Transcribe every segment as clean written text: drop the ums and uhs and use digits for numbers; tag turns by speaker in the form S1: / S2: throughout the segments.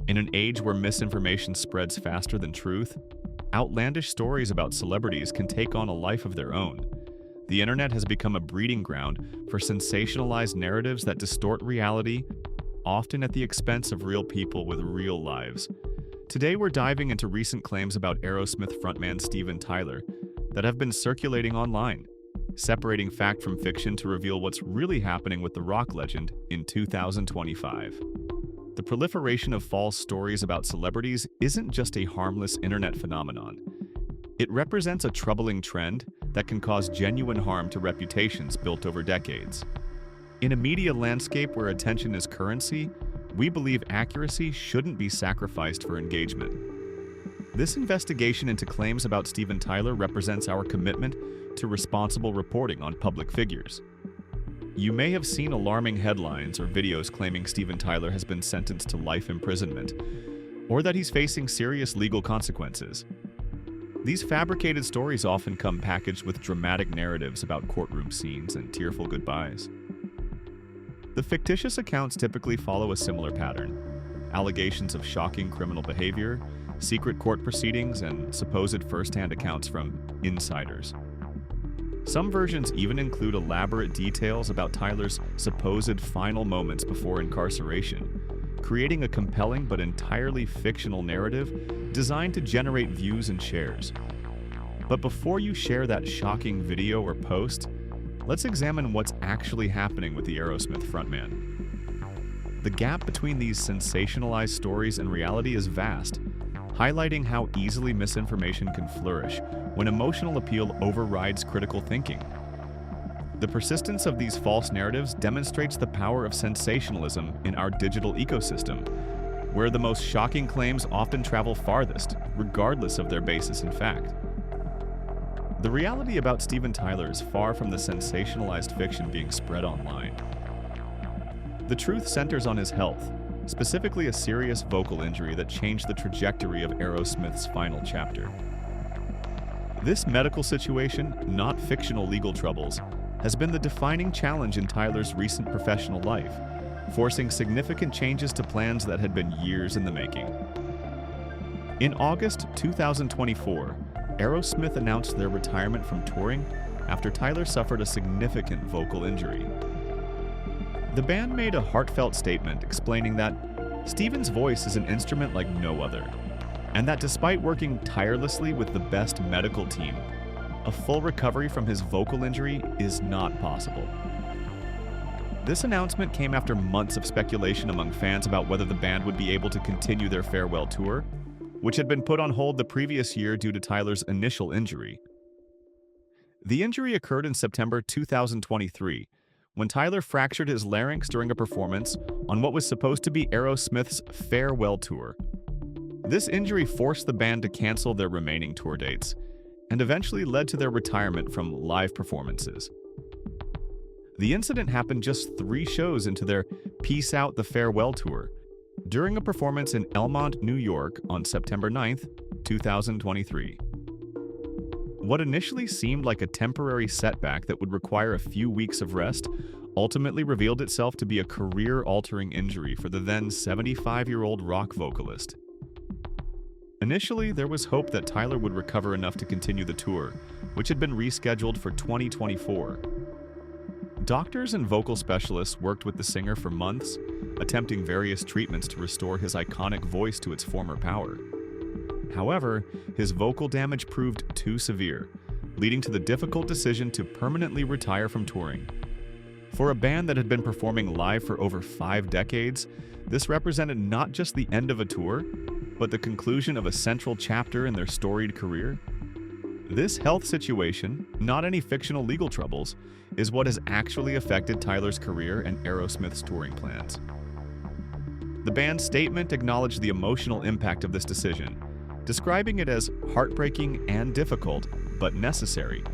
S1: In an age where misinformation spreads faster than truth, outlandish stories about celebrities can take on a life of their own. The internet has become a breeding ground for sensationalized narratives that distort reality, often at the expense of real people with real lives. Today we're diving into recent claims about Aerosmith frontman Steven Tyler that have been circulating online, separating fact from fiction to reveal what's really happening with the rock legend in 2025. The proliferation of false stories about celebrities isn't just a harmless internet phenomenon. It represents a troubling trend that can cause genuine harm to reputations built over decades. In a media landscape where attention is currency, we believe accuracy shouldn't be sacrificed for engagement. This investigation into claims about Steven Tyler represents our commitment to responsible reporting on public figures. You may have seen alarming headlines or videos claiming Steven Tyler has been sentenced to life imprisonment, or that he's facing serious legal consequences. These fabricated stories often come packaged with dramatic narratives about courtroom scenes and tearful goodbyes. The fictitious accounts typically follow a similar pattern: allegations of shocking criminal behavior, secret court proceedings, and supposed first-hand accounts from insiders. Some versions even include elaborate details about Tyler's supposed final moments before incarceration, creating a compelling but entirely fictional narrative designed to generate views and shares. But before you share that shocking video or post, let's examine what's actually happening with the Aerosmith frontman. The gap between these sensationalized stories and reality is vast, highlighting how easily misinformation can flourish when emotional appeal overrides critical thinking. The persistence of these false narratives demonstrates the power of sensationalism in our digital ecosystem, where the most shocking claims often travel farthest, regardless of their basis in fact. The reality about Steven Tyler is far from the sensationalized fiction being spread online. The truth centers on his health, specifically a serious vocal injury that changed the trajectory of Aerosmith's final chapter. This medical situation, not fictional legal troubles, has been the defining challenge in Tyler's recent professional life, forcing significant changes to plans that had been years in the making. In August 2024, Aerosmith announced their retirement from touring after Tyler suffered a significant vocal injury. The band made a heartfelt statement explaining that Steven's voice is an instrument like no other, and that despite working tirelessly with the best medical team, a full recovery from his vocal injury is not possible. This announcement came after months of speculation among fans about whether the band would be able to continue their farewell tour, which had been put on hold the previous year due to Tyler's initial injury. The injury occurred in September 2023, when Tyler fractured his larynx during a performance on what was supposed to be Aerosmith's farewell tour. This injury forced the band to cancel their remaining tour dates, and eventually led to their retirement from live performances. The incident happened just 3 shows into their Peace Out the Farewell tour, during a performance in Elmont, New York on September 9, 2023. What initially seemed like a temporary setback that would require a few weeks of rest ultimately revealed itself to be a career-altering injury for the then 75-year-old rock vocalist. Initially, there was hope that Tyler would recover enough to continue the tour, which had been rescheduled for 2024. Doctors and vocal specialists worked with the singer for months, attempting various treatments to restore his iconic voice to its former power. However, his vocal damage proved too severe, leading to the difficult decision to permanently retire from touring. For a band that had been performing live for over 5 decades, this represented not just the end of a tour, but the conclusion of a central chapter in their storied career. This health situation, not any fictional legal troubles, is what has actually affected Tyler's career and Aerosmith's touring plans. The band's statement acknowledged the emotional impact of this decision, describing it as heartbreaking and difficult, but necessary.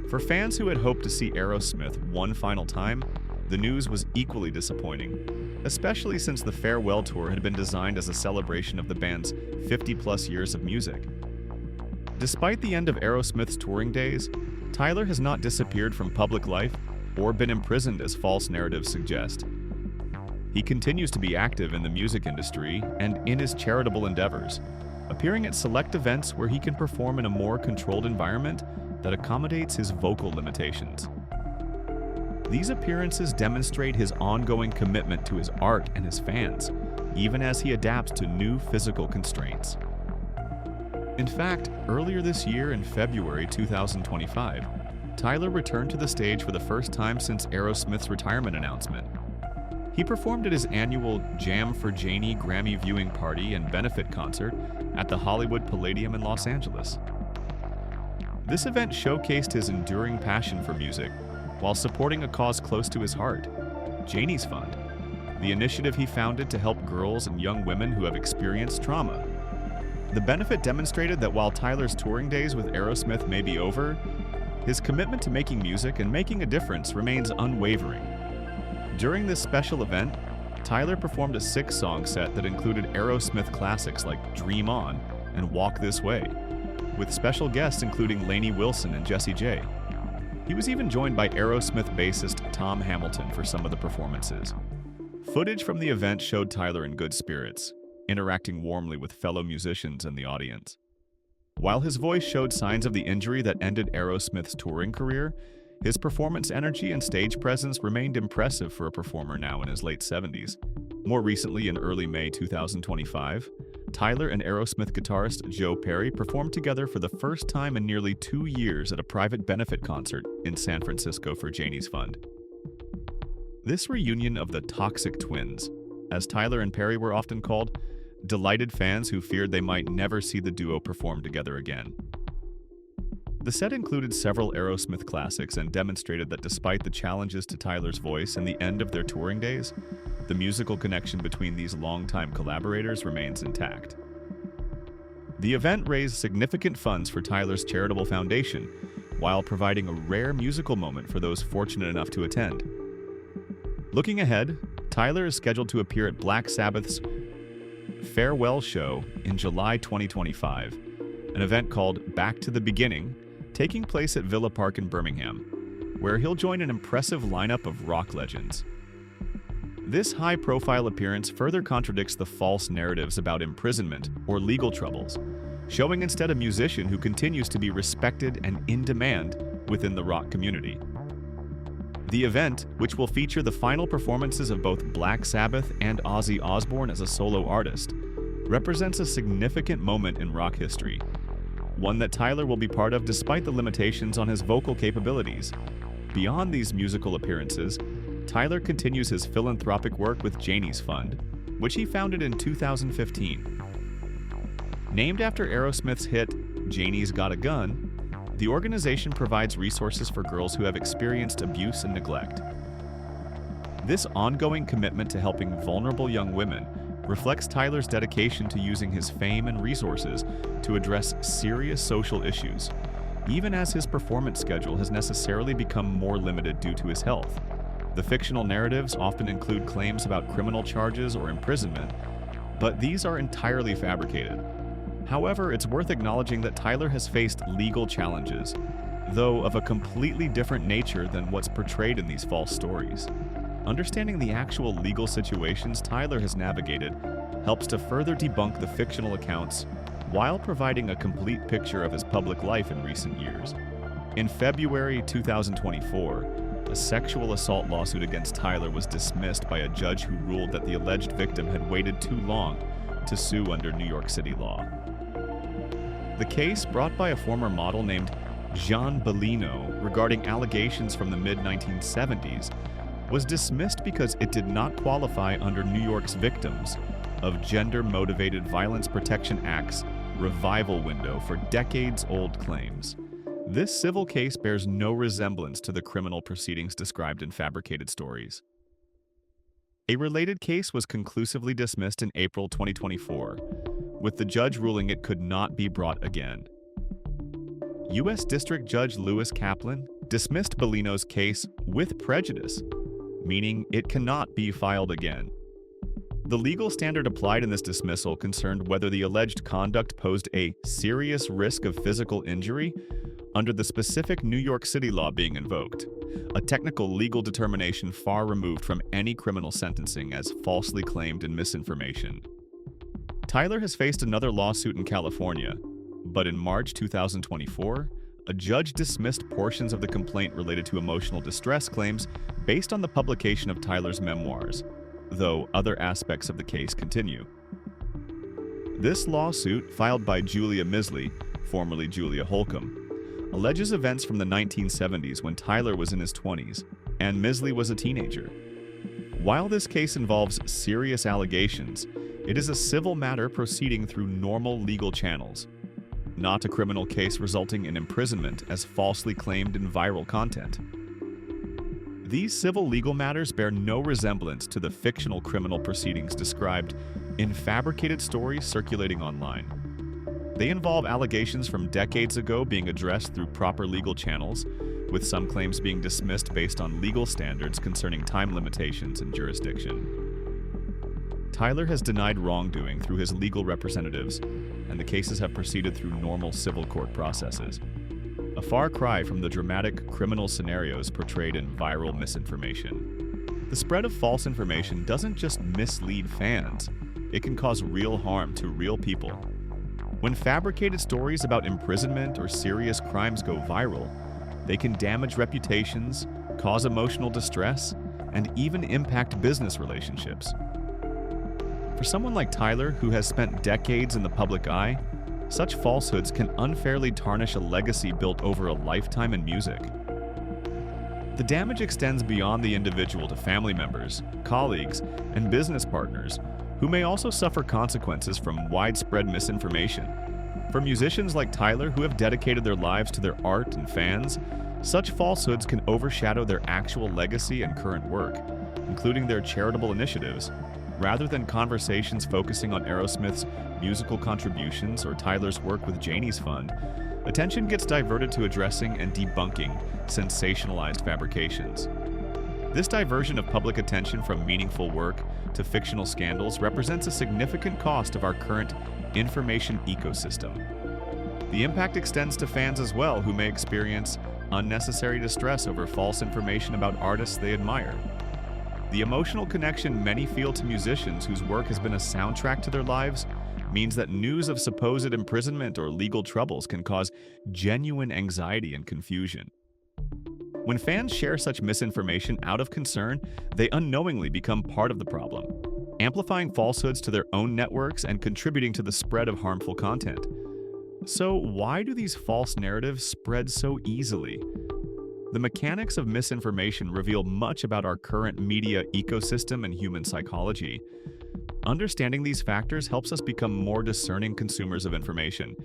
S1: For fans who had hoped to see Aerosmith one final time, the news was equally disappointing, especially since the farewell tour had been designed as a celebration of the band's 50-plus years of music. Despite the end of Aerosmith's touring days, Tyler has not disappeared from public life or been imprisoned as false narratives suggest. He continues to be active in the music industry and in his charitable endeavors, appearing at select events where he can perform in a more controlled environment that accommodates his vocal limitations. These appearances demonstrate his ongoing commitment to his art and his fans, even as he adapts to new physical constraints. In fact, earlier this year in February 2025, Tyler returned to the stage for the first time since Aerosmith's retirement announcement. He performed at his annual Jam for Janie Grammy viewing party and benefit concert at the Hollywood Palladium in Los Angeles. This event showcased his enduring passion for music while supporting a cause close to his heart, Janie's Fund, the initiative he founded to help girls and young women who have experienced trauma. The benefit demonstrated that while Tyler's touring days with Aerosmith may be over, his commitment to making music and making a difference remains unwavering. During this special event, Tyler performed a 6-song set that included Aerosmith classics like Dream On and Walk This Way, with special guests including Lainey Wilson and Jessie J. He was even joined by Aerosmith bassist Tom Hamilton for some of the performances. Footage from the event showed Tyler in good spirits, interacting warmly with fellow musicians and the audience. While his voice showed signs of the injury that ended Aerosmith's touring career, his performance energy and stage presence remained impressive for a performer now in his late 70s. More recently, in early May 2025, Tyler and Aerosmith guitarist Joe Perry performed together for the first time in nearly 2 years at a private benefit concert in San Francisco for Janie's Fund. This reunion of the Toxic Twins, as Tyler and Perry were often called, delighted fans who feared they might never see the duo perform together again. The set included several Aerosmith classics and demonstrated that despite the challenges to Tyler's voice and the end of their touring days, the musical connection between these longtime collaborators remains intact. The event raised significant funds for Tyler's charitable foundation, while providing a rare musical moment for those fortunate enough to attend. Looking ahead, Tyler is scheduled to appear at Black Sabbath's farewell show in July 2025, an event called Back to the Beginning, taking place at Villa Park in Birmingham, where he'll join an impressive lineup of rock legends. This high-profile appearance further contradicts the false narratives about imprisonment or legal troubles, showing instead a musician who continues to be respected and in demand within the rock community. The event, which will feature the final performances of both Black Sabbath and Ozzy Osbourne as a solo artist, represents a significant moment in rock history, one that Tyler will be part of despite the limitations on his vocal capabilities. Beyond these musical appearances, Tyler continues his philanthropic work with Janie's Fund, which he founded in 2015. Named after Aerosmith's hit, Janie's Got a Gun, the organization provides resources for girls who have experienced abuse and neglect. This ongoing commitment to helping vulnerable young women reflects Tyler's dedication to using his fame and resources to address serious social issues, even as his performance schedule has necessarily become more limited due to his health. The fictional narratives often include claims about criminal charges or imprisonment, but these are entirely fabricated. However, it's worth acknowledging that Tyler has faced legal challenges, though of a completely different nature than what's portrayed in these false stories. Understanding the actual legal situations Tyler has navigated helps to further debunk the fictional accounts while providing a complete picture of his public life in recent years. In February 2024, a sexual assault lawsuit against Tyler was dismissed by a judge who ruled that the alleged victim had waited too long to sue under New York City law. The case, brought by a former model named Jean Bellino regarding allegations from the mid-1970s, was dismissed because it did not qualify under New York's Victims of Gender-Motivated Violence Protection Act's revival window for decades-old claims. This civil case bears no resemblance to the criminal proceedings described in fabricated stories. A related case was conclusively dismissed in April 2024, with the judge ruling it could not be brought again. U.S. District Judge Lewis Kaplan dismissed Bellino's case with prejudice, meaning it cannot be filed again. The legal standard applied in this dismissal concerned whether the alleged conduct posed a serious risk of physical injury under the specific New York City law being invoked, a technical legal determination far removed from any criminal sentencing as falsely claimed in misinformation. Tyler has faced another lawsuit in California, but in March 2024, a judge dismissed portions of the complaint related to emotional distress claims based on the publication of Tyler's memoirs, though other aspects of the case continue. This lawsuit, filed by Julia Misley, formerly Julia Holcomb, alleges events from the 1970s when Tyler was in his 20s and Misley was a teenager. While this case involves serious allegations, it is a civil matter proceeding through normal legal channels, not a criminal case resulting in imprisonment as falsely claimed in viral content. These civil legal matters bear no resemblance to the fictional criminal proceedings described in fabricated stories circulating online. They involve allegations from decades ago being addressed through proper legal channels, with some claims being dismissed based on legal standards concerning time limitations and jurisdiction. Tyler has denied wrongdoing through his legal representatives, and the cases have proceeded through normal civil court processes. A far cry from the dramatic criminal scenarios portrayed in viral misinformation. The spread of false information doesn't just mislead fans, it can cause real harm to real people. When fabricated stories about imprisonment or serious crimes go viral, they can damage reputations, cause emotional distress, and even impact business relationships. For someone like Tyler, who has spent decades in the public eye, such falsehoods can unfairly tarnish a legacy built over a lifetime in music. The damage extends beyond the individual to family members, colleagues, and business partners, who may also suffer consequences from widespread misinformation. For musicians like Tyler, who have dedicated their lives to their art and fans, such falsehoods can overshadow their actual legacy and current work, including their charitable initiatives. Rather than conversations focusing on Aerosmith's musical contributions or Tyler's work with Janie's fund, attention gets diverted to addressing and debunking sensationalized fabrications. This diversion of public attention from meaningful work to fictional scandals represents a significant cost of our current information ecosystem. The impact extends to fans as well, who may experience unnecessary distress over false information about artists they admire. The emotional connection many feel to musicians whose work has been a soundtrack to their lives means that news of supposed imprisonment or legal troubles can cause genuine anxiety and confusion. When fans share such misinformation out of concern, they unknowingly become part of the problem, amplifying falsehoods to their own networks and contributing to the spread of harmful content. So, why do these false narratives spread so easily? The mechanics of misinformation reveal much about our current media ecosystem and human psychology. Understanding these factors helps us become more discerning consumers of information,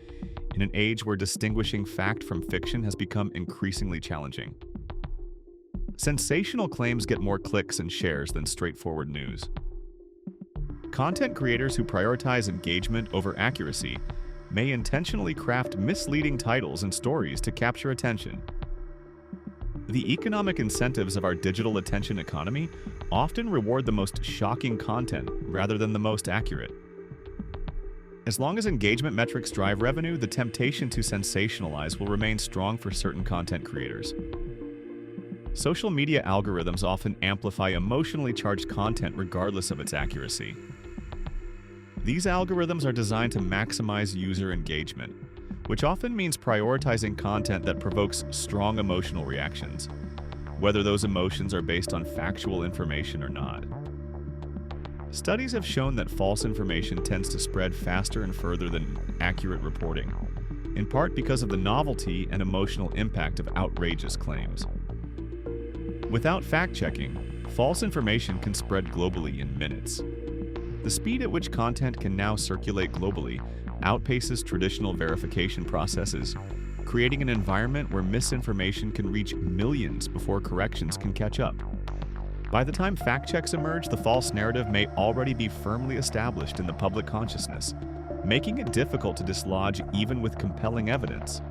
S1: in an age where distinguishing fact from fiction has become increasingly challenging. Sensational claims get more clicks and shares than straightforward news. Content creators who prioritize engagement over accuracy may intentionally craft misleading titles and stories to capture attention. The economic incentives of our digital attention economy often reward the most shocking content rather than the most accurate. As long as engagement metrics drive revenue, the temptation to sensationalize will remain strong for certain content creators. Social media algorithms often amplify emotionally charged content regardless of its accuracy. These algorithms are designed to maximize user engagement, which often means prioritizing content that provokes strong emotional reactions, whether those emotions are based on factual information or not. Studies have shown that false information tends to spread faster and further than accurate reporting, in part because of the novelty and emotional impact of outrageous claims. Without fact-checking, false information can spread globally in minutes. The speed at which content can now circulate globally outpaces traditional verification processes, creating an environment where misinformation can reach millions before corrections can catch up. By the time fact checks emerge, the false narrative may already be firmly established in the public consciousness, making it difficult to dislodge even with compelling evidence.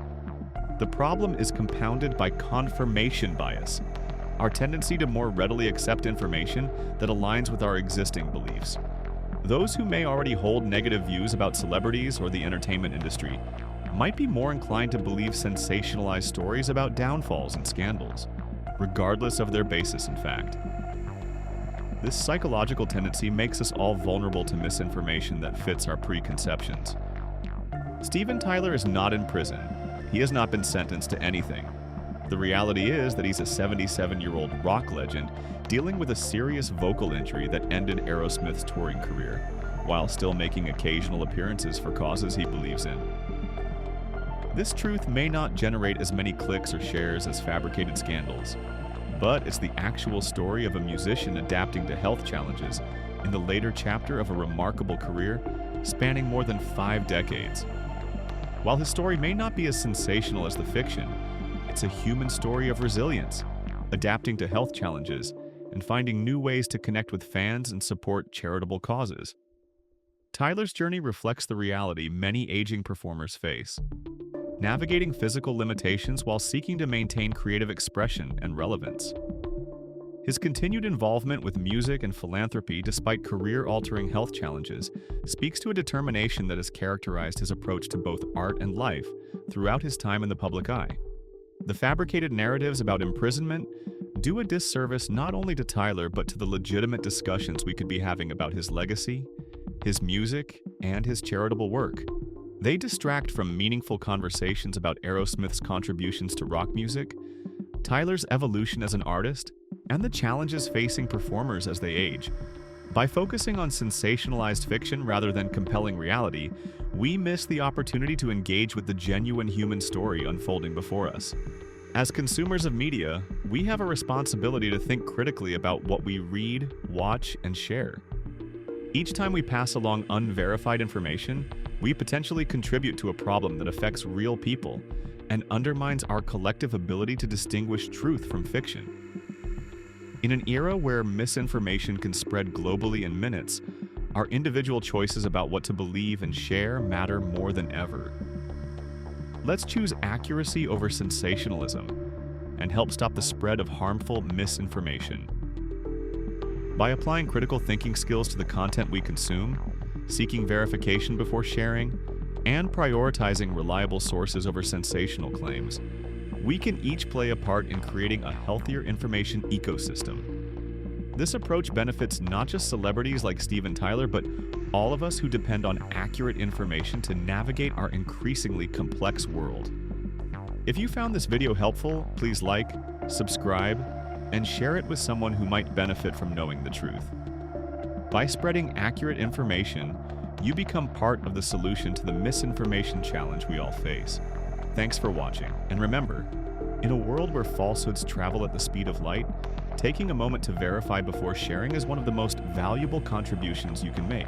S1: The problem is compounded by confirmation bias, our tendency to more readily accept information that aligns with our existing beliefs. Those who may already hold negative views about celebrities or the entertainment industry might be more inclined to believe sensationalized stories about downfalls and scandals, regardless of their basis in fact. This psychological tendency makes us all vulnerable to misinformation that fits our preconceptions. Steven Tyler is not in prison. He has not been sentenced to anything. The reality is that he's a 77-year-old rock legend dealing with a serious vocal injury that ended Aerosmith's touring career, while still making occasional appearances for causes he believes in. This truth may not generate as many clicks or shares as fabricated scandals, but it's the actual story of a musician adapting to health challenges in the later chapter of a remarkable career spanning more than 5 decades. While his story may not be as sensational as the fiction, it's a human story of resilience, adapting to health challenges, and finding new ways to connect with fans and support charitable causes. Tyler's journey reflects the reality many aging performers face, navigating physical limitations while seeking to maintain creative expression and relevance. His continued involvement with music and philanthropy despite career-altering health challenges speaks to a determination that has characterized his approach to both art and life throughout his time in the public eye. The fabricated narratives about imprisonment do a disservice not only to Tyler but to the legitimate discussions we could be having about his legacy, his music, and his charitable work. They distract from meaningful conversations about Aerosmith's contributions to rock music, Tyler's evolution as an artist, and the challenges facing performers as they age. By focusing on sensationalized fiction rather than compelling reality, we miss the opportunity to engage with the genuine human story unfolding before us. As consumers of media, we have a responsibility to think critically about what we read, watch, and share. Each time we pass along unverified information, we potentially contribute to a problem that affects real people and undermines our collective ability to distinguish truth from fiction. In an era where misinformation can spread globally in minutes, our individual choices about what to believe and share matter more than ever. Let's choose accuracy over sensationalism and help stop the spread of harmful misinformation. By applying critical thinking skills to the content we consume, seeking verification before sharing, and prioritizing reliable sources over sensational claims, we can each play a part in creating a healthier information ecosystem. This approach benefits not just celebrities like Steven Tyler, but all of us who depend on accurate information to navigate our increasingly complex world. If you found this video helpful, please like, subscribe, and share it with someone who might benefit from knowing the truth. By spreading accurate information, you become part of the solution to the misinformation challenge we all face. Thanks for watching, and remember, in a world where falsehoods travel at the speed of light, taking a moment to verify before sharing is one of the most valuable contributions you can make.